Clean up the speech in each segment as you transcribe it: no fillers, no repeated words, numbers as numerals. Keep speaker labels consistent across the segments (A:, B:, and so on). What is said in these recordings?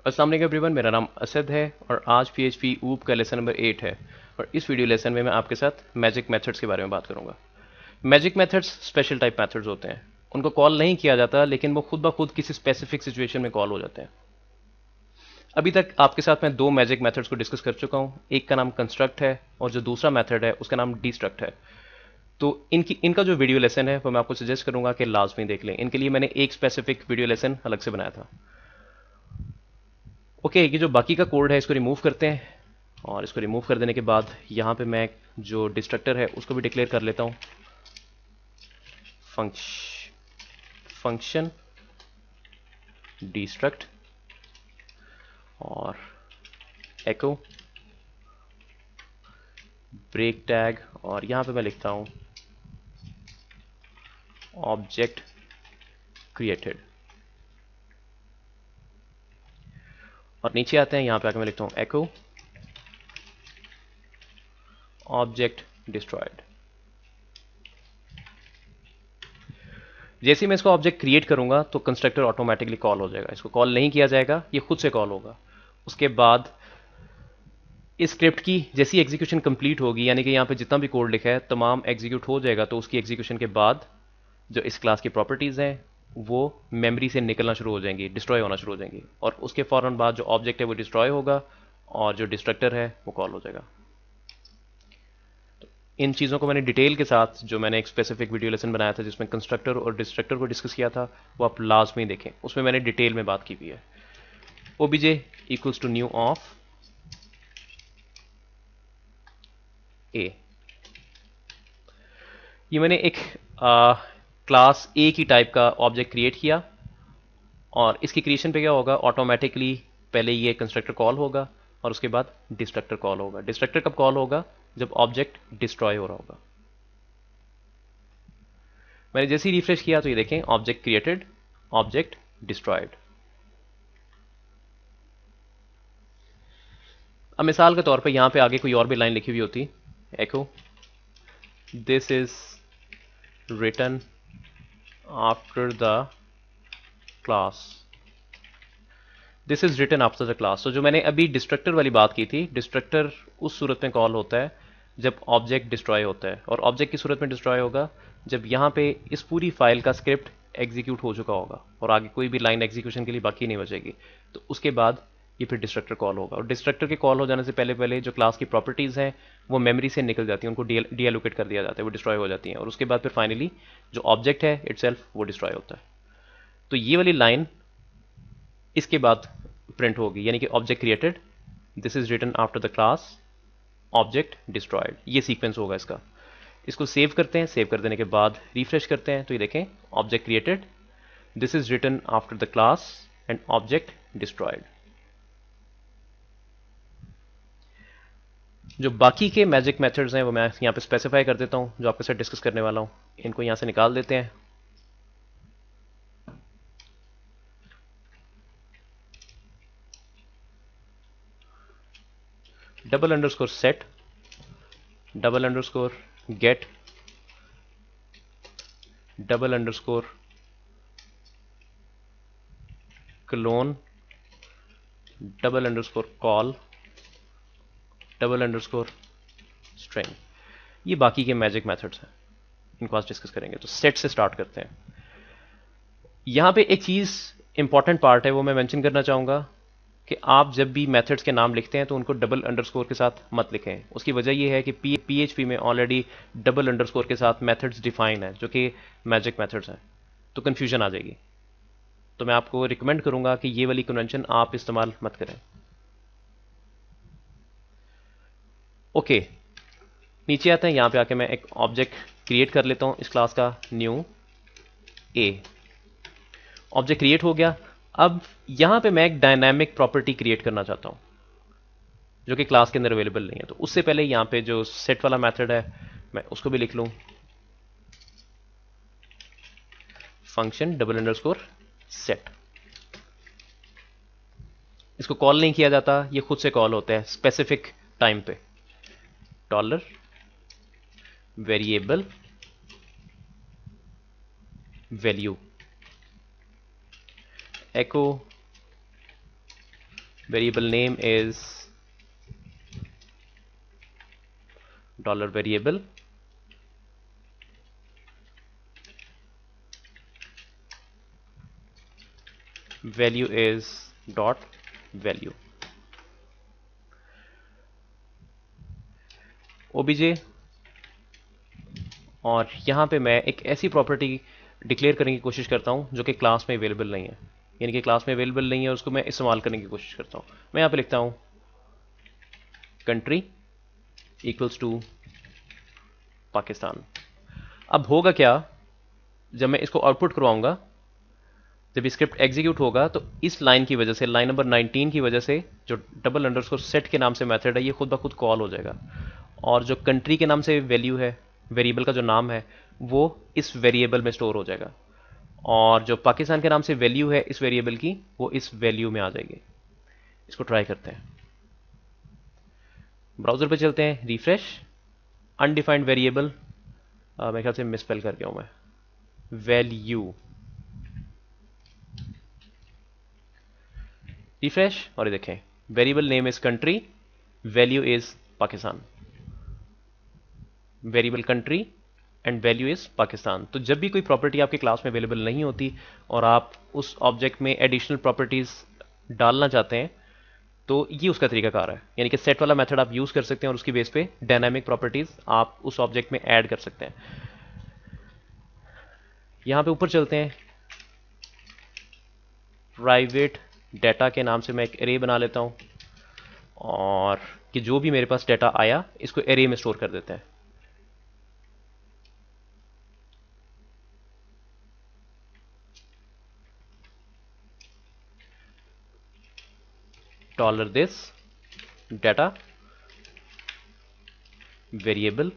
A: अस्सलाम वालेकुम एवरीवन, मेरा नाम असद है और आज पीएचपी ऊप का लेसन नंबर 8 है। और इस वीडियो लेसन में मैं आपके साथ मैजिक मेथड्स के बारे में बात करूंगा। Magic methods special type methods होते हैं। उनको कॉल नहीं किया जाता, लेकिन वो खुद ब खुद किसी स्पेसिफिक सिचुएशन में कॉल हो जाते हैं। अभी तक आपके साथ मैं दो मैजिक मेथड्स को डिस्कस कर चुका हूँ। एक का नाम कंस्ट्रक्ट है और जो दूसरा मेथड है उसका नाम डिस्ट्रक्ट है। तो इनका जो वीडियो लेसन है वो मैं आपको सजेस्ट करूंगा कि लाजमी देख लें। इनके लिए मैंने एक स्पेसिफिक वीडियो लेसन अलग से बनाया था। ओके, ये जो बाकी का कोड है इसको रिमूव करते हैं। और इसको रिमूव कर देने के बाद यहाँ पे मैं जो डिस्ट्रक्टर है उसको भी डिक्लेयर कर लेता हूँ। फंक्शन डिस्ट्रक्ट और एको ब्रेक टैग, और यहाँ पे मैं लिखता हूँ ऑब्जेक्ट क्रिएटेड। और नीचे आते हैं, यहाँ पे आके मैं लिखता हूँ एको ऑब्जेक्ट डिस्ट्रॉयड। जैसे ही मैं इसको ऑब्जेक्ट क्रिएट करूंगा तो कंस्ट्रक्टर ऑटोमेटिकली कॉल हो जाएगा। इसको कॉल नहीं किया जाएगा, ये खुद से कॉल होगा। उसके बाद इस स्क्रिप्ट की जैसी एग्जीक्यूशन कंप्लीट होगी, यानी कि यहाँ पे जितना भी कोड लिखा है तमाम एग्जीक्यूट हो जाएगा, तो उसकी एग्जीक्यूशन के बाद जो इस क्लास की प्रॉपर्टीज हैं वो मेमोरी से निकलना शुरू हो जाएंगी, डिस्ट्रॉय होना शुरू हो जाएंगी। और उसके फौरन बाद जो ऑब्जेक्ट है वो डिस्ट्रॉय होगा और जो डिस्ट्रक्टर है वो कॉल हो जाएगा। इन चीज़ों को मैंने डिटेल के साथ, जो मैंने एक स्पेसिफिक वीडियो लेसन बनाया था जिसमें कंस्ट्रक्टर और डिस्ट्रक्टर को डिस्कस किया था, वो आप लाजमी देखें। उसमें मैंने डिटेल में बात की हुई है। OBJ equals to new of A. ये मैंने एक क्लास ए की टाइप का ऑब्जेक्ट क्रिएट किया और इसकी क्रिएशन पे क्या होगा, ऑटोमेटिकली पहले ये कंस्ट्रक्टर कॉल होगा और उसके बाद डिस्ट्रक्टर कॉल होगा। डिस्ट्रक्टर कब कॉल होगा, जब ऑब्जेक्ट डिस्ट्रॉय हो रहा होगा। मैंने जैसे ही रिफ्रेश किया तो ये देखें ऑब्जेक्ट क्रिएटेड, ऑब्जेक्ट डिस्ट्रॉयड। अब मिसाल के तौर पे यहाँ पे आगे कोई और भी लाइन लिखी हुई होती, echo this is written after the class, this is written after the class. तो जो मैंने अभी डिस्ट्रक्टर वाली बात की थी, डिस्ट्रक्टर उस सूरत में कॉल होता है जब ऑब्जेक्ट डिस्ट्रॉय होता है। और ऑब्जेक्ट की सूरत में डिस्ट्रॉय होगा जब यहाँ पे इस पूरी फाइल का स्क्रिप्ट एग्जीक्यूट हो चुका होगा और आगे कोई भी लाइन एग्जीक्यूशन के लिए बाकी नहीं बचेगी। तो उसके बाद ये फिर डिस्ट्रक्टर कॉल होगा। और डिस्ट्रक्टर के कॉल हो जाने से पहले पहले जो क्लास की प्रॉपर्टीज हैं वो मेमोरी से निकल जाती हैं, उनको डीएलोकेट कर दिया जाता है, वो डिस्ट्रॉय हो जाती हैं। और उसके बाद फिर फाइनली जो ऑब्जेक्ट है इटसेल्फ वो डिस्ट्रॉय होता है। तो ये वाली लाइन इसके बाद प्रिंट होगी, यानी कि object created, this is written after the class, object destroyed. ये सीक्वेंस होगा इसका। इसको सेव करते हैं। सेव कर देने के बाद रिफ्रेश करते हैं तो ये देखें object created, this is written after the class and object destroyed. जो बाकी के मैजिक मेथड्स हैं वो मैं यहाँ पे स्पेसिफाई कर देता हूँ, जो आपके साथ डिस्कस करने वाला हूँ। इनको यहाँ से निकाल देते हैं। Double underscore set, double underscore get, double underscore clone, double underscore call, double underscore string. ये बाकी के मैजिक मेथड्स हैं, इनको आज डिस्कस करेंगे। तो सेट से स्टार्ट करते हैं। यहाँ पे एक चीज़ इंपॉर्टेंट पार्ट है वो मैं मेंशन करना चाहूँगा कि आप जब भी मेथड्स के नाम लिखते हैं तो उनको डबल अंडरस्कोर के साथ मत लिखें। उसकी वजह यह है कि पीएचपी में ऑलरेडी डबल अंडरस्कोर के साथ मेथड्स डिफाइन है जो कि मैजिक मेथड्स हैं, तो कन्फ्यूजन आ जाएगी। तो मैं आपको रिकमेंड करूंगा कि ये वाली कन्वेंशन आप इस्तेमाल मत करें। ओके, नीचे आते हैं। यहाँ पे आके मैं एक ऑब्जेक्ट क्रिएट कर लेता हूँ इस क्लास का, न्यू ए। ऑब्जेक्ट क्रिएट हो गया। अब यहाँ पे मैं एक डायनामिक प्रॉपर्टी क्रिएट करना चाहता हूँ जो कि क्लास के अंदर अवेलेबल नहीं है। तो उससे पहले यहाँ पे जो सेट वाला मेथड है मैं उसको भी लिख लूँ, फंक्शन डबल अंडरस्कोर सेट। इसको कॉल नहीं किया जाता, ये खुद से कॉल होता है स्पेसिफिक टाइम पे। Dollar variable value echo variable name is dollar variable, value is dot value. OBJ, और यहां पे मैं एक ऐसी प्रॉपर्टी डिक्लेयर करने की कोशिश करता हूं जो कि क्लास में अवेलेबल नहीं है, यानी कि क्लास में अवेलेबल नहीं है और उसको मैं इस्तेमाल करने की कोशिश करता हूं। मैं यहां पे लिखता हूं कंट्री इक्वल्स टू पाकिस्तान। अब होगा क्या, जब मैं इसको आउटपुट करवाऊंगा, जब स्क्रिप्ट एग्जीक्यूट होगा तो इस लाइन की वजह से, लाइन नंबर 19 की वजह से, जो डबल अंडरस्कोर सेट के नाम से मेथड है ये खुद ब खुद कॉल हो जाएगा, और जो कंट्री के नाम से वैल्यू है, वेरिएबल का जो नाम है, वो इस वेरिएबल में स्टोर हो जाएगा, और जो पाकिस्तान के नाम से वैल्यू है इस वेरिएबल की, वो इस वैल्यू में आ जाएगी। इसको ट्राई करते हैं, ब्राउजर पे चलते हैं, रिफ्रेश, अनडिफाइंड वेरिएबल, मेरे ख्याल से मिसस्पेल कर गया हूं मैं, वैल्यू, रिफ्रेश, और ये देखें variable name is country, value is Pakistan, variable country and value is Pakistan. तो जब भी कोई प्रॉपर्टी आपके क्लास में अवेलेबल नहीं होती और आप उस ऑब्जेक्ट में एडिशनल प्रॉपर्टीज डालना चाहते हैं, तो ये उसका तरीकाकार है, यानी कि सेट वाला मेथड आप यूज कर सकते हैं और उसकी बेस पे डायनामिक प्रॉपर्टीज आप उस ऑब्जेक्ट में ऐड कर सकते हैं। यहां पे ऊपर चलते हैं, प्राइवेट डाटा के नाम से मैं एक एरे बना लेता हूं, और कि जो भी मेरे पास डाटा आया इसको एरे में स्टोर कर देते हैं। Dollar this data variable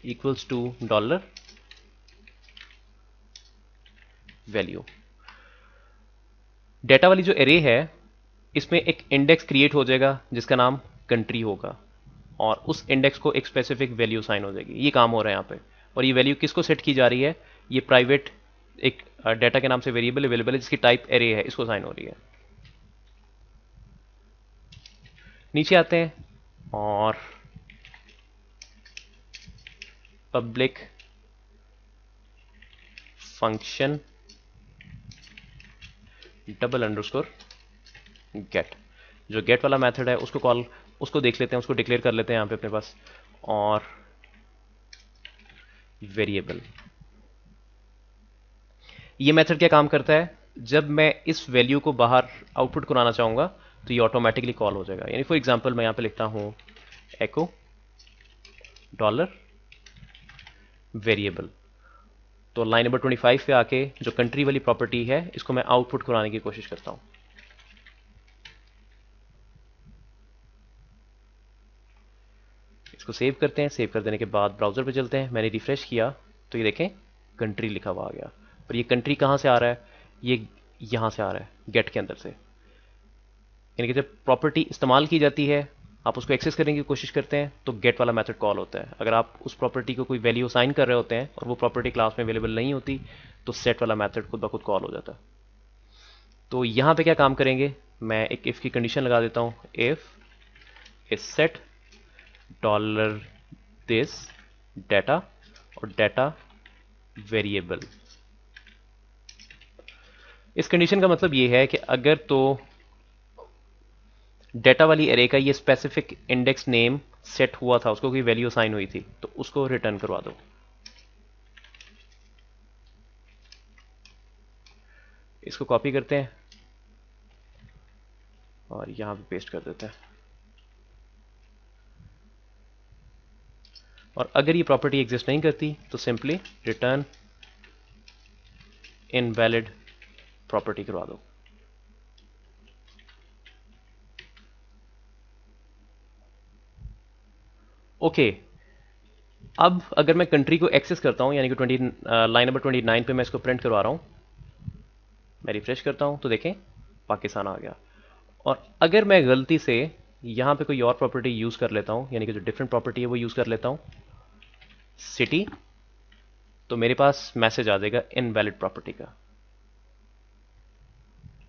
A: equals to dollar value. Data वाली जो एरे है इसमें एक इंडेक्स क्रिएट हो जाएगा जिसका नाम कंट्री होगा, और उस इंडेक्स को एक स्पेसिफिक वैल्यू साइन हो जाएगी। ये काम हो रहा है यहाँ पे, और ये वैल्यू किसको सेट की जा रही है, ये प्राइवेट एक डाटा के नाम से वेरिएबल अवेलेबल है जिसकी टाइप एरे है, इसको साइन हो रही है। नीचे आते हैं और public function double underscore get, जो गेट वाला मेथड है उसको कॉल, उसको देख लेते हैं, उसको डिक्लेयर कर लेते हैं यहाँ पे अपने पास, और वेरिएबल। ये मेथड क्या काम करता है, जब मैं इस वैल्यू को बाहर आउटपुट कराना चाहूंगा तो ये ऑटोमेटिकली कॉल हो जाएगा। यानी फॉर एग्जांपल मैं यहाँ पे लिखता हूँ एको डॉलर वेरिएबल, तो लाइन नंबर 25 पे आके जो कंट्री वाली प्रॉपर्टी है इसको मैं आउटपुट कराने की कोशिश करता हूँ। इसको सेव करते हैं, सेव कर देने के बाद ब्राउजर पे चलते हैं, मैंने रिफ्रेश किया तो ये देखें कंट्री लिखा हुआ आ गया, और ये कंट्री कहाँ से आ रहा है, ये यहाँ से आ रहा है गेट के अंदर से। यानी कि जब प्रॉपर्टी इस्तेमाल की जाती है, आप उसको एक्सेस करने की कोशिश करते हैं तो गेट वाला मेथड कॉल होता है। अगर आप उस प्रॉपर्टी को कोई वैल्यू असाइन कर रहे होते हैं और वो प्रॉपर्टी क्लास में अवेलेबल नहीं होती तो सेट वाला मेथड खुद ब खुद कॉल हो जाता है। तो यहाँ पे क्या काम करेंगे, मैं एक इफ की कंडीशन लगा देता हूँ, if is set dollar this data और डाटा वेरिएबल। इस कंडीशन का मतलब ये है कि अगर तो डाटा वाली एरे का ये स्पेसिफिक इंडेक्स नेम सेट हुआ था, उसको कोई वैल्यू असाइन हुई थी, तो उसको रिटर्न करवा दो। इसको कॉपी करते हैं और यहां पे पेस्ट कर देते हैं, और अगर ये प्रॉपर्टी एग्जिस्ट नहीं करती तो सिंपली रिटर्न इनवैलिड प्रॉपर्टी करवा दो। ओके, अब अगर मैं कंट्री को एक्सेस करता हूं, यानी कि लाइन नंबर 29 पे मैं इसको प्रिंट करवा रहा हूं, मैं रिफ्रेश करता हूं तो देखें पाकिस्तान आ गया। और अगर मैं गलती से यहां पे कोई और प्रॉपर्टी यूज कर लेता हूं, यानी कि जो डिफरेंट प्रॉपर्टी है वो यूज कर लेता हूं, सिटी, तो मेरे पास मैसेज आ जाएगा इनवैलिड प्रॉपर्टी का।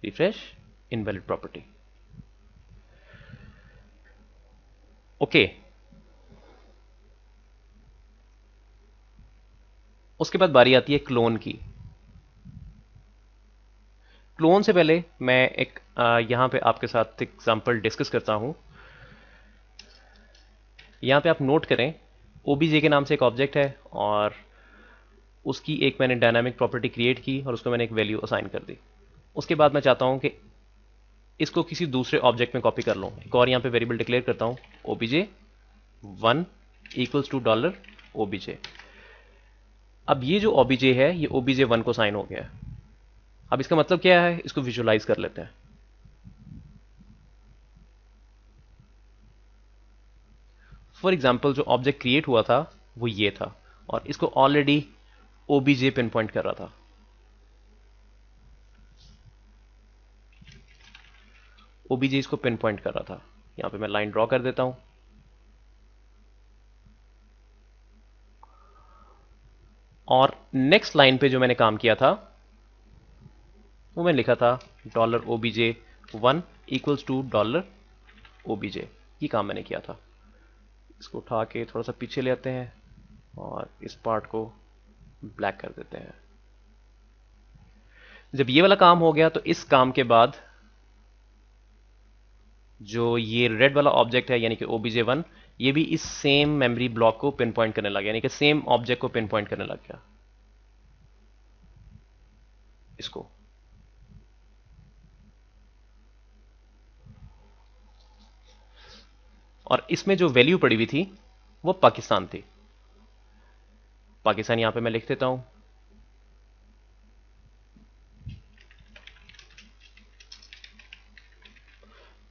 A: Refresh, invalid property. ओके, उसके बाद बारी आती है क्लोन की। क्लोन से पहले मैं एक यहां पे आपके साथ एग्जांपल डिस्कस करता हूं। यहां पे आप नोट करें, ओबीजे के नाम से एक ऑब्जेक्ट है और उसकी एक मैंने डायनामिक प्रॉपर्टी क्रिएट की और उसको मैंने एक वैल्यू असाइन कर दी। उसके बाद मैं चाहता हूं कि इसको किसी दूसरे ऑब्जेक्ट में कॉपी कर लूं। एक और यहां पे वेरिएबल डिक्लेयर करता हूं, OBJ 1 equals to dollar OBJ. अब ये जो ओबीजे है ये ओबीजे 1 को साइन हो गया है। अब इसका मतलब क्या है, इसको विजुलाइज कर लेते हैं। फॉर एग्जाम्पल जो ऑब्जेक्ट क्रिएट हुआ था वो ये था और इसको ऑलरेडी ओबीजे पिन पॉइंट कर रहा था। ओबीजे इसको पिन पॉइंट कर रहा था। यहां पे मैं लाइन ड्रॉ कर देता हूं और नेक्स्ट लाइन पे जो मैंने काम किया था वो मैंने लिखा था dollar OBJ 1 equals to dollar OBJ. ये काम मैंने किया था। इसको उठा के थोड़ा सा पीछे ले आते हैं और इस पार्ट को ब्लैक कर देते हैं। जब ये वाला काम हो गया तो इस काम के बाद जो ये रेड वाला ऑब्जेक्ट है यानी कि ओबीजे 1, ये भी इस सेम मेमोरी ब्लॉक को पिन पॉइंट करने लगा, यानी कि सेम ऑब्जेक्ट को पिन पॉइंट करने लग गया इसको। और इसमें जो वैल्यू पड़ी हुई थी वो पाकिस्तान थी। पाकिस्तान यहां पे मैं लिख देता हूं।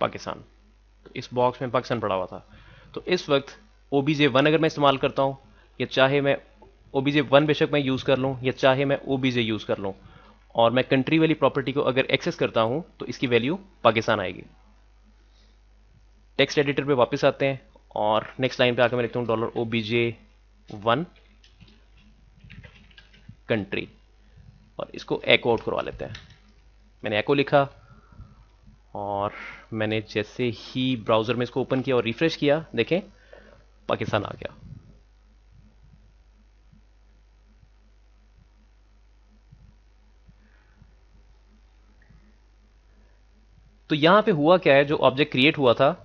A: पाकिस्तान, तो इस बॉक्स में पाकिस्तान पड़ा हुआ था। तो इस वक्त ओबीजे 1 अगर मैं इस्तेमाल करता हूं, या चाहे मैं ओबीजे 1 बेशक मैं यूज कर लूं या चाहे मैं ओबीजे यूज कर लूं, और मैं कंट्री वाली प्रॉपर्टी को अगर एक्सेस करता हूं तो इसकी वैल्यू पाकिस्तान आएगी। टेक्स्ट एडिटर पे वापस आते हैं और नेक्स्ट लाइन पे आकर मैं लिखता हूं डॉलर ओबीजे 1 कंट्री और इसको एको आउट करवा लेते हैं। मैंने एको लिखा और मैंने जैसे ही ब्राउजर में इसको ओपन किया और रिफ्रेश किया, देखें पाकिस्तान आ गया। तो यहां पे हुआ क्या है, जो ऑब्जेक्ट क्रिएट हुआ था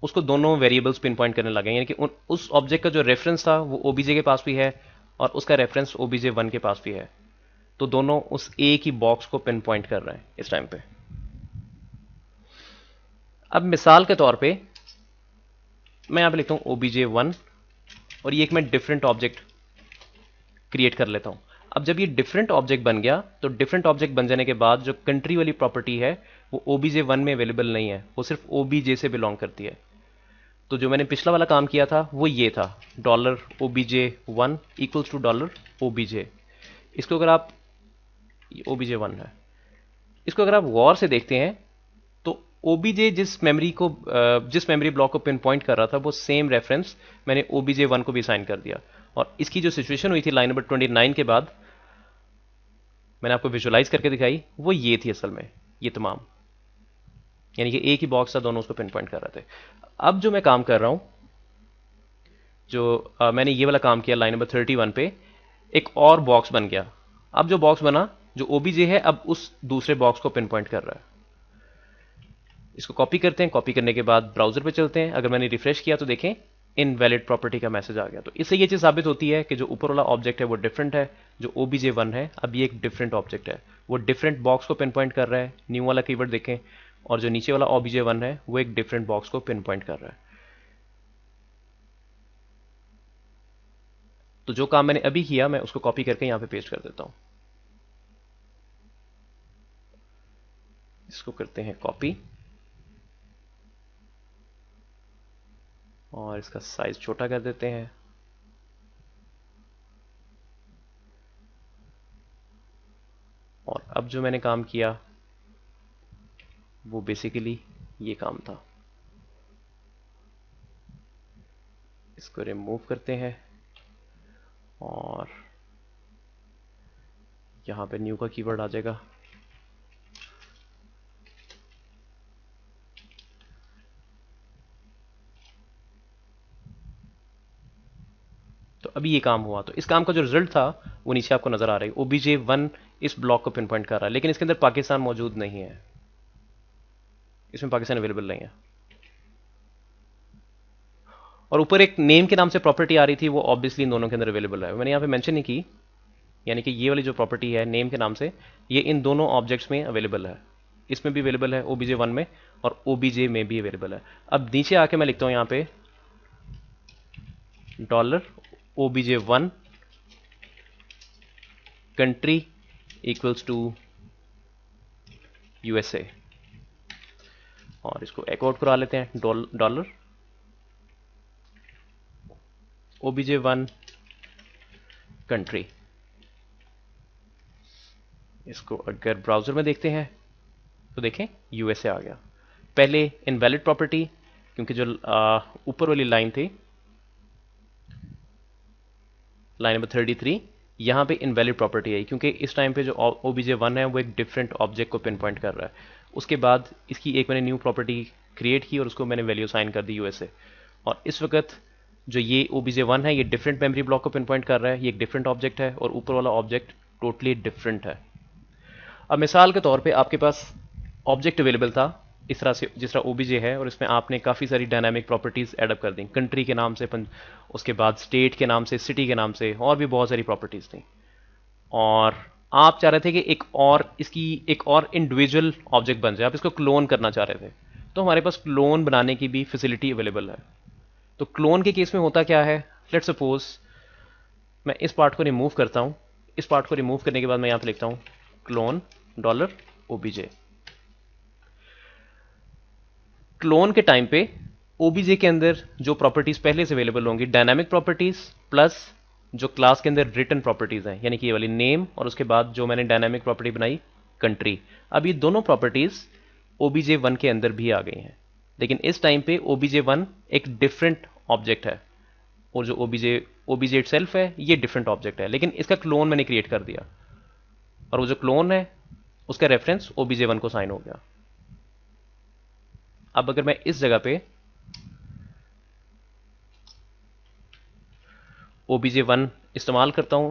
A: उसको दोनों वेरिएबल्स पिन पॉइंट करने लगे, यानी कि उस ऑब्जेक्ट का जो रेफरेंस था वो ओबीजे के पास भी है और उसका रेफरेंस ओबीजे 1 के पास भी है। तो दोनों उस एक ही बॉक्स को पिन पॉइंट कर रहे हैं इस टाइम पे। अब मिसाल के तौर पे मैं यहां पे लिखता हूं ओबीजे 1 और ये एक मैं डिफरेंट ऑब्जेक्ट क्रिएट कर लेता हूं। अब जब ये डिफरेंट ऑब्जेक्ट बन गया तो डिफरेंट ऑब्जेक्ट बन जाने के बाद जो कंट्री वाली प्रॉपर्टी है वो ओबीजे 1 में अवेलेबल नहीं है, वो सिर्फ ओबीजे से बिलोंग करती है। तो जो मैंने पिछला वाला काम किया था वो ये था, dollar OBJ 1 equals to dollar OBJ. इसको अगर आप, ओबीजे 1 है, इसको अगर आप गौर से देखते हैं तो ओबीजे जिस मेमोरी ब्लॉक को पिन पॉइंट कर रहा था वो सेम रेफरेंस मैंने ओबीजे 1 को भी असाइन कर दिया। और इसकी जो सिचुएशन हुई थी लाइन नंबर 29 के बाद मैंने आपको विजुलाइज करके दिखाई, वो ये थी असल में, ये तमाम, यानी कि एक ही बॉक्स था, दोनों उसको पिन पॉइंट कर रहे थे। अब जो मैं काम कर रहा हूं, जो मैंने ये वाला काम किया लाइन नंबर 31 पे, एक और बॉक्स बन गया। अब जो बॉक्स बना जो ओबीजे है अब उस दूसरे बॉक्स को पिन पॉइंट कर रहा है। इसको कॉपी करते हैं, कॉपी करने के बाद ब्राउजर पे चलते हैं। अगर मैंने रिफ्रेश किया तो देखें इनवैलिड प्रॉपर्टी का मैसेज आ गया। तो इससे ये चीज साबित होती है कि जो ऊपर वाला ऑब्जेक्ट है वो डिफरेंट है, जो ओबीजे 1 है अब ये एक डिफरेंट ऑब्जेक्ट है, वो डिफरेंट बॉक्स को पिन पॉइंट कर रहा है, न्यू वाला कीवर्ड देखें, और जो नीचे वाला ओबीजे 1 है वो एक डिफरेंट बॉक्स को पिन पॉइंट कर रहा है। तो जो काम मैंने अभी किया मैं उसको कॉपी करके यहां पे पेस्ट कर देता हूं। इसको करते हैं कॉपी और इसका साइज छोटा कर देते हैं। और अब जो मैंने काम किया वो बेसिकली ये काम था। इसको रिमूव करते हैं और यहां पे न्यू का कीवर्ड आ जाएगा। तो अभी ये काम हुआ, तो इस काम का जो रिजल्ट था वो नीचे आपको नजर आ रहा है। OBJ1 इस ब्लॉक को पिन पॉइंट कर रहा है, लेकिन इसके अंदर पाकिस्तान मौजूद नहीं है, इसमें पाकिस्तान अवेलेबल नहीं है। और ऊपर एक नेम के नाम से प्रॉपर्टी आ रही थी, वो ऑब्वियसली इन दोनों के अंदर अवेलेबल है, मैंने यहाँ पे मेंशन नहीं की। यानी कि ये वाली जो प्रॉपर्टी है नेम के नाम से, ये इन दोनों ऑब्जेक्ट्स में अवेलेबल है, इसमें भी अवेलेबल है OBJ1 में, और OBJ में भी अवेलेबल है। अब नीचे आके मैं लिखता हूं यहाँ पे $OBJ1 country equals to USA, और इसको एको आउट करा लेते हैं, $OBJ1 कंट्री। इसको अगर ब्राउजर में देखते हैं तो देखें USA आ गया। पहले इनवैलिड प्रॉपर्टी, क्योंकि जो ऊपर वाली लाइन थी, लाइन नंबर 33, यहां पे इनवैलिड प्रॉपर्टी आई, क्योंकि इस टाइम पे जो OBJ1 है वो एक डिफरेंट ऑब्जेक्ट को पिन पॉइंट कर रहा है। उसके बाद इसकी एक मैंने न्यू प्रॉपर्टी क्रिएट की और उसको मैंने वैल्यू साइन कर दी USA। और इस वक्त जो ये OBJ1 है ये डिफरेंट मेमोरी ब्लॉक को पिन पॉइंट कर रहा है, ये एक डिफरेंट ऑब्जेक्ट है, और ऊपर वाला ऑब्जेक्ट टोटली डिफरेंट है। अब मिसाल के तौर पे आपके पास ऑब्जेक्ट अवेलेबल था इस तरह से, जिस तरह OBJ है, और इसमें आपने काफ़ी सारी डायनामिक प्रॉपर्टीज़ एडअप कर दी, कंट्री के नाम से, उसके बाद स्टेट के नाम से, सिटी के नाम से, और भी बहुत सारी प्रॉपर्टीज़ थी। और आप चाह रहे थे कि इसकी एक और इंडिविजुअल ऑब्जेक्ट बन जाए, आप इसको क्लोन करना चाह रहे थे। तो हमारे पास क्लोन बनाने की भी फैसिलिटी अवेलेबल है। तो क्लोन के केस में होता क्या है, लेट्स सपोज मैं इस पार्ट को रिमूव करता हूं। इस पार्ट को रिमूव करने के बाद मैं यहां पे लिखता हूं क्लोन $OBJ। क्लोन के टाइम पे OBJ के अंदर जो प्रॉपर्टीज पहले से अवेलेबल होंगी, डायनामिक प्रॉपर्टीज प्लस जो क्लास के अंदर रिटन प्रॉपर्टीज हैं, यानी कि ये वाली नेम, और उसके बाद जो मैंने डायनामिक प्रॉपर्टी बनाई कंट्री। अब ये दोनों प्रॉपर्टीज OBJ1 के अंदर भी आ गई हैं, लेकिन इस टाइम पे OBJ1 एक डिफरेंट ऑब्जेक्ट है, और जो OBJ इटसेल्फ है ये डिफरेंट ऑब्जेक्ट है, लेकिन इसका क्लोन मैंने क्रिएट कर दिया, और वो जो क्लोन है उसका रेफरेंस OBJ1 को साइन हो गया। अब अगर मैं इस जगह पे OBJ1 इस्तेमाल करता हूं,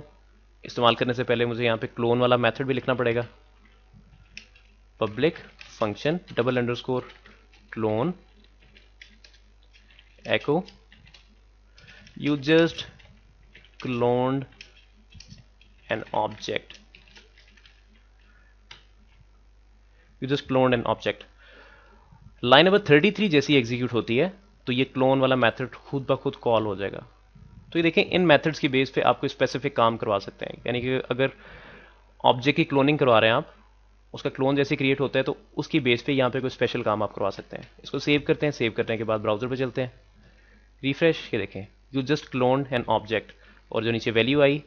A: इस्तेमाल करने से पहले मुझे यहां पे क्लोन वाला मेथड भी लिखना पड़ेगा, public function __ clone echo you just cloned an object, line number 33 जैसी एग्जीक्यूट होती है तो ये क्लोन वाला मेथड खुद ब खुद कॉल हो जाएगा। तो ये देखें, इन मेथड्स की बेस पे आपको स्पेसिफिक काम करवा सकते हैं, यानी कि अगर ऑब्जेक्ट की क्लोनिंग करवा रहे हैं आप, उसका क्लोन जैसे क्रिएट होता है तो उसकी बेस पे यहाँ पे कोई स्पेशल काम आप करवा सकते हैं। इसको सेव करते हैं, सेव करने के बाद ब्राउजर पे चलते हैं, रिफ्रेश, ये देखें you just cloned an object, और जो नीचे वैल्यू आई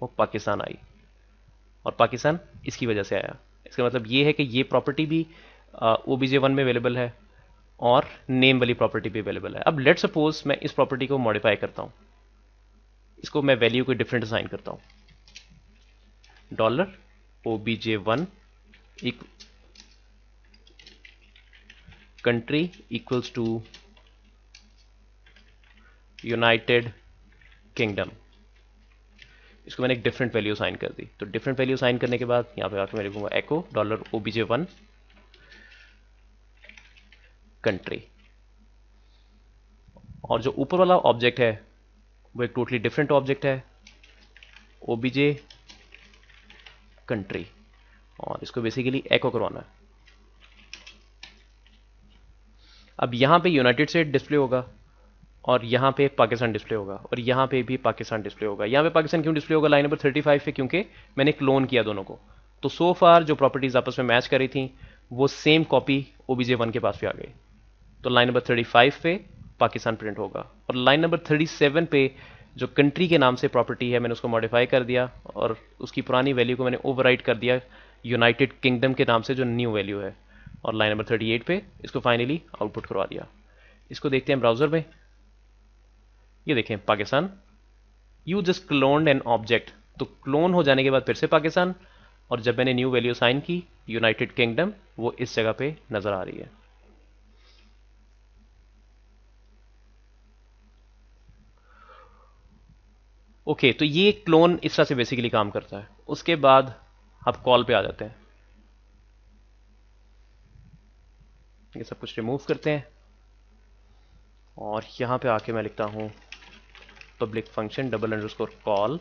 A: वो पाकिस्तान आई, और पाकिस्तान इसकी वजह से आया। इसका मतलब ये है कि ये प्रॉपर्टी भी OBJ1 में अवेलेबल है, और नेम वाली प्रॉपर्टी भी अवेलेबल है। अब लेट सपोज मैं इस प्रॉपर्टी को मॉडिफाई करता हूं, इसको मैं वैल्यू को डिफरेंट असाइन करता हूं, $OBJ1 country equals to United Kingdom. इसको मैंने एक डिफरेंट वैल्यू साइन कर दी। तो डिफरेंट वैल्यू साइन करने के बाद यहां पे आकर मैं लिखूंगा एको $OBJ1 कंट्री, और जो ऊपर वाला ऑब्जेक्ट है वो एक टोटली डिफरेंट ऑब्जेक्ट है, OBJ कंट्री, और इसको बेसिकली एको करवाना है। अब यहां पे यूनाइटेड स्टेट डिस्प्ले होगा, और यहां पे पाकिस्तान डिस्प्ले होगा, और यहां पे भी पाकिस्तान डिस्प्ले होगा। यहां पे पाकिस्तान क्यों डिस्प्ले होगा लाइन नंबर 35 पे, क्योंकि मैंने क्लोन किया दोनों को। तो सो फार जो प्रॉपर्टीज आपस में मैच कर रही थी वो सेम कॉपी OBJ1 के पास भी आ गई। तो लाइन नंबर 35 पे पाकिस्तान प्रिंट होगा, और लाइन नंबर 37 पे जो कंट्री के नाम से प्रॉपर्टी है मैंने उसको मॉडिफाई कर दिया, और उसकी पुरानी वैल्यू को मैंने ओवरराइट कर दिया यूनाइटेड किंगडम के नाम से जो न्यू वैल्यू है, और लाइन नंबर 38 पे इसको फाइनली आउटपुट करवा दिया। इसको देखते हैं ब्राउजर में, ये देखें Pakistan, you just cloned an object, तो क्लोन हो जाने के बाद फिर से पाकिस्तान, और जब मैंने न्यू वैल्यू साइन की यूनाइटेड किंगडम, वो इस जगह पे नजर आ रही है। ओके, तो ये क्लोन इस तरह से बेसिकली काम करता है। उसके बाद आप कॉल पे आ जाते हैं, ये सब कुछ रिमूव करते हैं और यहां पे आके मैं लिखता हूं public function double underscore call,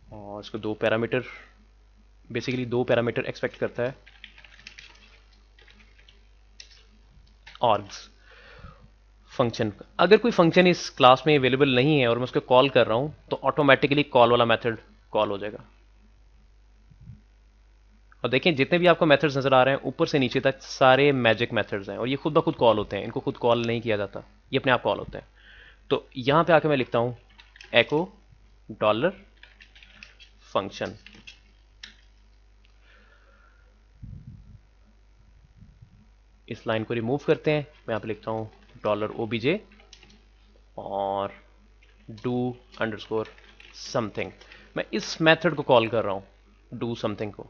A: और इसको दो पैरामीटर, बेसिकली दो पैरामीटर एक्सपेक्ट करता है। आर्ग्स फंक्शन, अगर कोई फंक्शन इस क्लास में अवेलेबल नहीं है और मैं उसको कॉल कर रहा हूं तो ऑटोमेटिकली कॉल वाला मेथड कॉल हो जाएगा। और देखें जितने भी आपको मेथड्स नजर आ रहे हैं ऊपर से नीचे तक सारे मैजिक मेथड्स हैं और ये खुद ब खुद कॉल होते हैं, इनको खुद कॉल नहीं किया जाता, ये अपने आप कॉल होते हैं। तो यहां पे आके मैं लिखता हूं एको डॉलर फंक्शन, इस लाइन को रिमूव करते हैं, मैं यहां पे लिखता हूं डॉलर ओबीजे और डू अंडरस्कोर समथिंग। मैं इस मेथड को कॉल कर रहा हूं डू समथिंग को,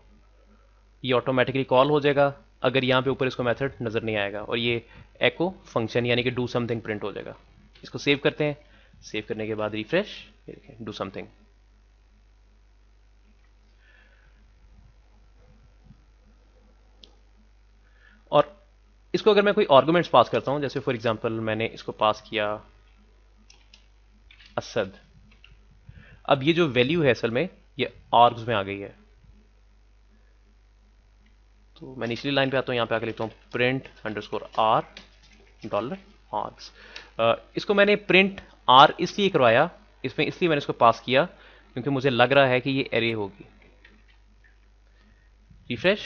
A: ये ऑटोमेटिकली कॉल हो जाएगा अगर यहाँ पे ऊपर इसको मेथड नजर नहीं आएगा, और ये एको फंक्शन यानी कि डू समथिंग प्रिंट हो जाएगा। इसको सेव करते हैं, सेव करने के बाद रिफ्रेश, ये देखें डू समथिंग। और इसको अगर मैं कोई आर्गुमेंट्स पास करता हूं, जैसे फॉर एग्जांपल मैंने इसको पास किया असद, अब ये जो वैल्यू है असल में ये आर्ग्स में आ गई है। तो मैं निचली लाइन पे आता हूं, यहां पे आकर लिखता हूं print underscore are dollar args. इसको मैंने प्रिंट आर इसलिए करवाया, इसमें इसलिए मैंने इसको पास किया क्योंकि मुझे लग रहा है कि ये एरे होगी। रिफ्रेश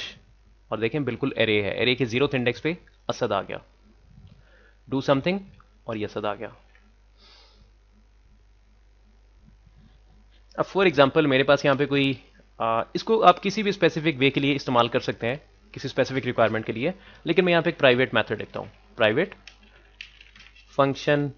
A: और देखें बिल्कुल एरे है, एरे के 0th इंडेक्स पे असद आ गया, डू समथिंग और ये असद आ गया। अब फॉर एग्जांपल मेरे पास यहां पे कोई इसको आप किसी भी स्पेसिफिक वे के लिए इस्तेमाल कर सकते हैं, किसी स्पेसिफिक रिक्वायरमेंट के लिए, लेकिन मैं यहां पे एक प्राइवेट मेथड लिखता हूं, प्राइवेट फंक्शन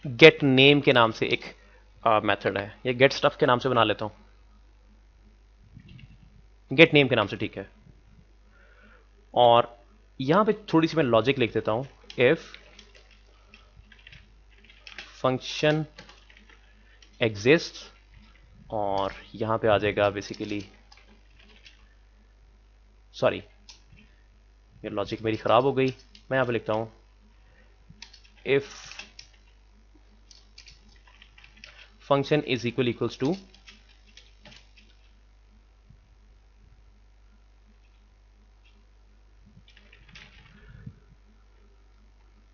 A: गेट नेम के नाम से एक मेथड है, या गेट स्टफ के नाम से बना लेता हूं, गेट नेम के नाम से, ठीक है। और यहां पे थोड़ी सी मैं लॉजिक लिख देता हूं, इफ फंक्शन एग्जिस्ट, और यहां पे आ जाएगा बेसिकली, सॉरी ये लॉजिक मेरी खराब हो गई, मैं यहां पे लिखता हूं if function is equals to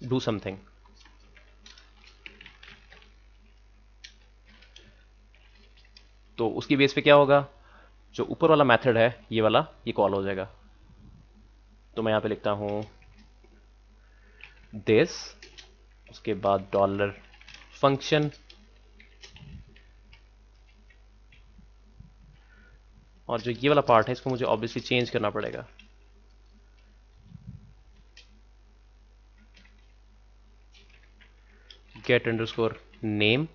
A: do something. तो उसकी बेस पे क्या होगा, जो ऊपर वाला मेथड है ये वाला, ये कॉल हो जाएगा। तो मैं यहां पे लिखता हूं दिस, उसके बाद डॉलर फंक्शन, और जो ये वाला पार्ट है इसको मुझे ऑब्वियसली चेंज करना पड़ेगा, गेट अंडरस्कोर नेम,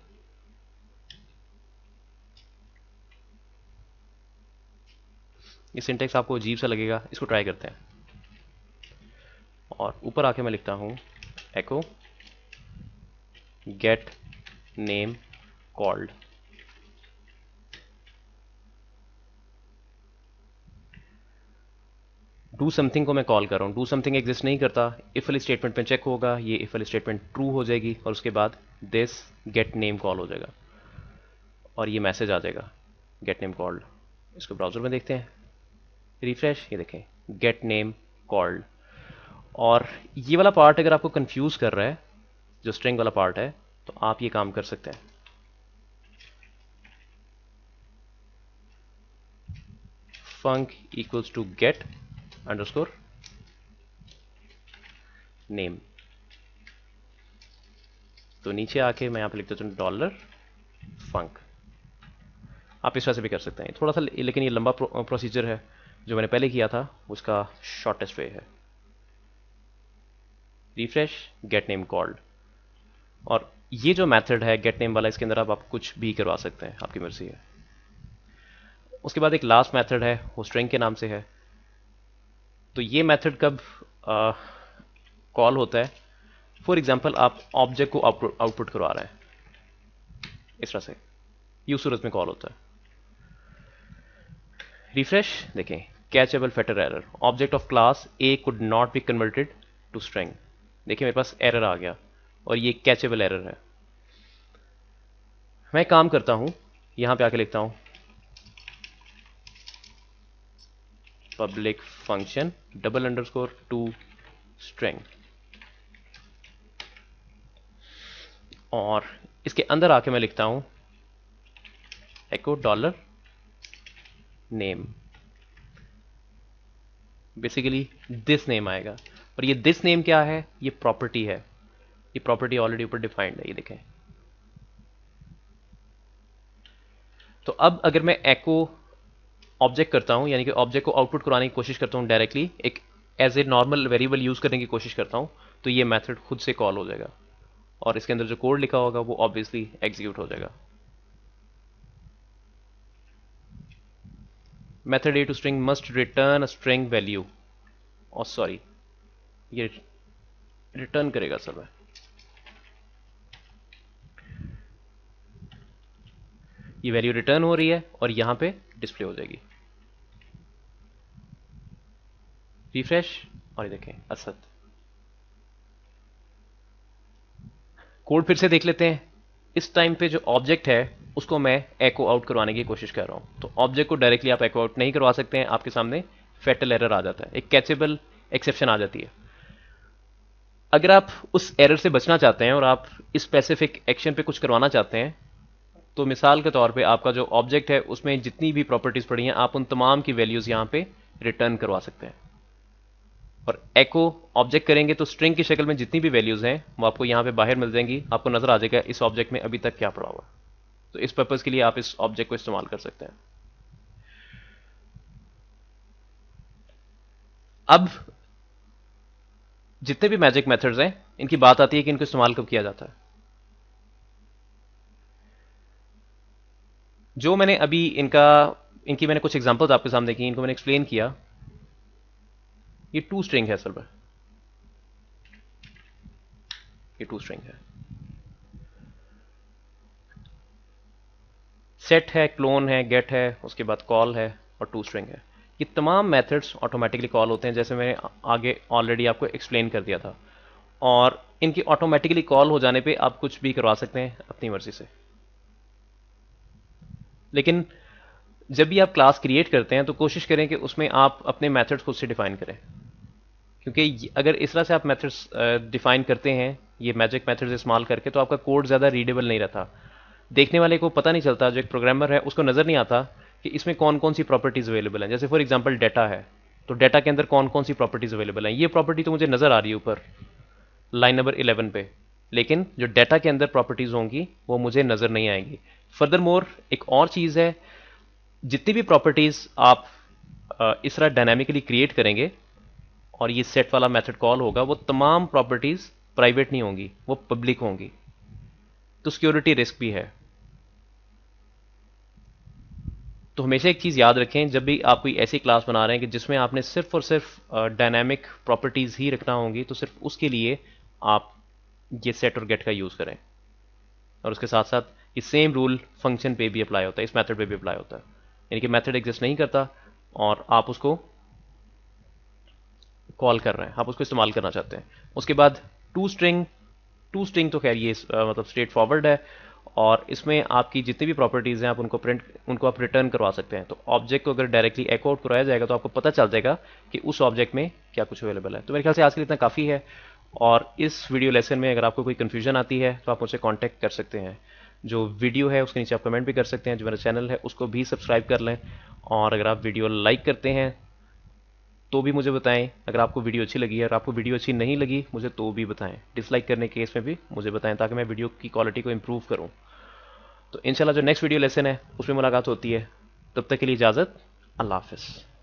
A: ये सिंटेक्स आपको अजीब सा लगेगा, इसको ट्राई करते हैं। और ऊपर आके मैं लिखता हूं echo get name called, do something को मैं कॉल कर रहा हूं, डू समथिंग एग्जिस्ट नहीं करता, इफ वाली स्टेटमेंट में चेक होगा, ये इफ वाली स्टेटमेंट ट्रू हो जाएगी और उसके बाद दिस गेट नेम कॉल हो जाएगा और ये मैसेज आ जाएगा गेट नेम कॉल्ड। इसको ब्राउजर में देखते हैं, रिफ्रेश, ये देखें गेट नेम कॉल्ड। और ये वाला पार्ट अगर आपको कंफ्यूज कर रहा है, जो स्ट्रिंग वाला पार्ट है, तो आप ये काम कर सकते हैं, func equals to get underscore name. तो नीचे आके मैं यहां पे लिख देता हूं डॉलर फंक। आप इस तरह से भी कर सकते हैं, थोड़ा सा लेकिन ये लंबा प्रोसीजर है, जो मैंने पहले किया था उसका शॉर्टेस्ट वे है। रिफ्रेश, गेट नेम कॉल्ड, और ये जो मेथड है गेट नेम वाला, इसके अंदर आप कुछ भी करवा सकते हैं, आपकी मर्जी है। उसके बाद एक लास्ट मेथड है, वो स्ट्रिंग के नाम से है। तो ये मेथड कब कॉल होता है? फॉर एग्जांपल आप ऑब्जेक्ट को आउटपुट करवा रहे हैं, इस तरह से ये सूरत में कॉल होता है। रिफ्रेश देखें, catchable fatal error, object of class A could not be converted to string. देखिए मेरे पास एरर आ गया और ये कैचेबल एरर है। मैं काम करता हूं, यहां पे आके लिखता हूं public function double underscore to string, और इसके अंदर आके मैं लिखता हूं echo dollar name. Basically this name आएगा, और ये दिस नेम क्या है? ये प्रॉपर्टी है। ये प्रॉपर्टी ऑलरेडी ऊपर डिफाइंड है, ये देखें। तो अब अगर मैं एको ऑब्जेक्ट करता हूं, यानी कि ऑब्जेक्ट को आउटपुट कराने की कोशिश करता हूं डायरेक्टली, एक as a normal variable use करने की कोशिश करता हूं, तो ये मेथड खुद से कॉल हो जाएगा और इसके अंदर जो कोड लिखा होगा वो ऑब्वियसली एग्जीक्यूट हो जाएगा। Method a to string must return a string value, और सॉरी ये रिटर्न करेगा सर मैं, ये वैल्यू रिटर्न हो रही है और यहां पे डिस्प्ले हो जाएगी। रिफ्रेश और ये देखें असद। कोड फिर से देख लेते हैं। इस टाइम पे जो ऑब्जेक्ट है उसको मैं एको आउट करवाने की कोशिश कर रहा हूं, तो ऑब्जेक्ट को डायरेक्टली आप एको आउट नहीं करवा सकते हैं, आपके सामने फैटल एरर आ जाता है, एक कैचेबल एक्सेप्शन आ जाती है। अगर आप उस एरर से बचना चाहते हैं और आप इस स्पेसिफिक एक्शन पे कुछ करवाना चाहते हैं, तो मिसाल के तौर पे आपका जो ऑब्जेक्ट है उसमें जितनी भी प्रॉपर्टीज पड़ी हैं, आप उन तमाम की वैल्यूज यहां पे रिटर्न करवा सकते हैं। और एको ऑब्जेक्ट करेंगे तो स्ट्रिंग की शक्ल में जितनी भी वैल्यूज हैं वो आपको यहां पे बाहर मिल जाएंगी, आपको नजर आ जाएगा इस ऑब्जेक्ट में अभी तक क्या पड़ा हुआ। तो इस पर्पज के लिए आप इस ऑब्जेक्ट को इस्तेमाल कर सकते हैं। अब जितने भी मैजिक मेथड्स हैं, इनकी बात आती है कि इनको इस्तेमाल कब किया जाता है। जो मैंने अभी इनकी मैंने कुछ एग्जांपल्स आपके सामने की, इनको मैंने एक्सप्लेन किया। ये टू स्ट्रिंग है सर, ये टू स्ट्रिंग है। सेट है, क्लोन है, गेट है, उसके बाद कॉल है और टू स्ट्रिंग है। ये तमाम मेथड्स ऑटोमेटिकली कॉल होते हैं, जैसे मैंने आगे ऑलरेडी आपको एक्सप्लेन कर दिया था। और इनकी ऑटोमेटिकली कॉल हो जाने पे आप कुछ भी करवा सकते हैं अपनी मर्जी से। लेकिन जब भी आप क्लास क्रिएट करते हैं तो कोशिश करें कि उसमें आप अपने मेथड्स खुद से डिफाइन करें, क्योंकि अगर इस तरह से आप मेथड्स डिफाइन करते हैं, ये मैजिक मेथड्स इस्तेमाल करके, तो आपका कोड ज़्यादा रीडेबल नहीं रहता। देखने वाले को पता नहीं चलता, जो एक प्रोग्रामर है उसको नज़र नहीं आता कि इसमें कौन कौन सी प्रॉपर्टीज़ अवेलेबल हैं। जैसे फॉर एग्जांपल डेटा है, तो डेटा के अंदर कौन कौन सी प्रॉपर्टीज़ अवेलेबल हैं, ये प्रॉपर्टी तो मुझे नज़र आ रही है ऊपर लाइन नंबर 11 पे, लेकिन जो डेटा के अंदर प्रॉपर्टीज़ होंगी वो मुझे नज़र नहीं आएंगी। फर्दर मोर एक और चीज़ है, जितनी भी प्रॉपर्टीज़ आप इस तरह डायनामिकली क्रिएट करेंगे और ये सेट वाला मेथड कॉल होगा, वो तमाम प्रॉपर्टीज़ प्राइवेट नहीं होंगी, वो पब्लिक होंगी। तो सिक्योरिटी रिस्क भी है। तो हमेशा एक चीज़ याद रखें, जब भी आप कोई ऐसी क्लास बना रहे हैं कि जिसमें आपने सिर्फ और सिर्फ डायनामिक प्रॉपर्टीज़ ही रखना होंगी, तो सिर्फ उसके लिए आप ये सेट और गेट का यूज़ करें। और उसके साथ साथ ये सेम रूल फंक्शन पे भी अप्लाई होता है, इस मेथड पे भी अप्लाई होता है। यानी कि मेथड एग्जिस्ट नहीं करता और आप उसको कॉल कर रहे हैं, आप उसको इस्तेमाल करना चाहते हैं। उसके बाद टू स्ट्रिंग तो खैर ये मतलब स्ट्रेट फॉरवर्ड है, और इसमें आपकी जितनी भी प्रॉपर्टीज़ हैं आप उनको आप रिटर्न करवा सकते हैं। तो ऑब्जेक्ट को अगर डायरेक्टली एको आउट कराया जाएगा तो आपको पता चल जाएगा कि उस ऑब्जेक्ट में क्या कुछ अवेलेबल है। तो मेरे ख्याल से आज के लिए इतना काफ़ी है, और इस वीडियो लेसन में अगर आपको कोई कन्फ्यूजन आती है तो आप मुझसे कॉन्टैक्ट कर सकते हैं। जो वीडियो है उसके नीचे आप कमेंट भी कर सकते हैं, जो मेरा चैनल है उसको भी सब्सक्राइब कर लें, और अगर आप वीडियो लाइक करते हैं तो भी मुझे बताएं। अगर आपको वीडियो अच्छी लगी है, और आपको वीडियो अच्छी नहीं लगी मुझे तो भी बताएं, डिसलाइक करने के केस में भी मुझे बताएं, ताकि मैं वीडियो की क्वालिटी को इंप्रूव करूं। तो इंशाल्लाह जो नेक्स्ट वीडियो लेसन है उसमें मुलाकात होती है। तब तक के लिए इजाज़त, अल्लाह हाफ़िज़।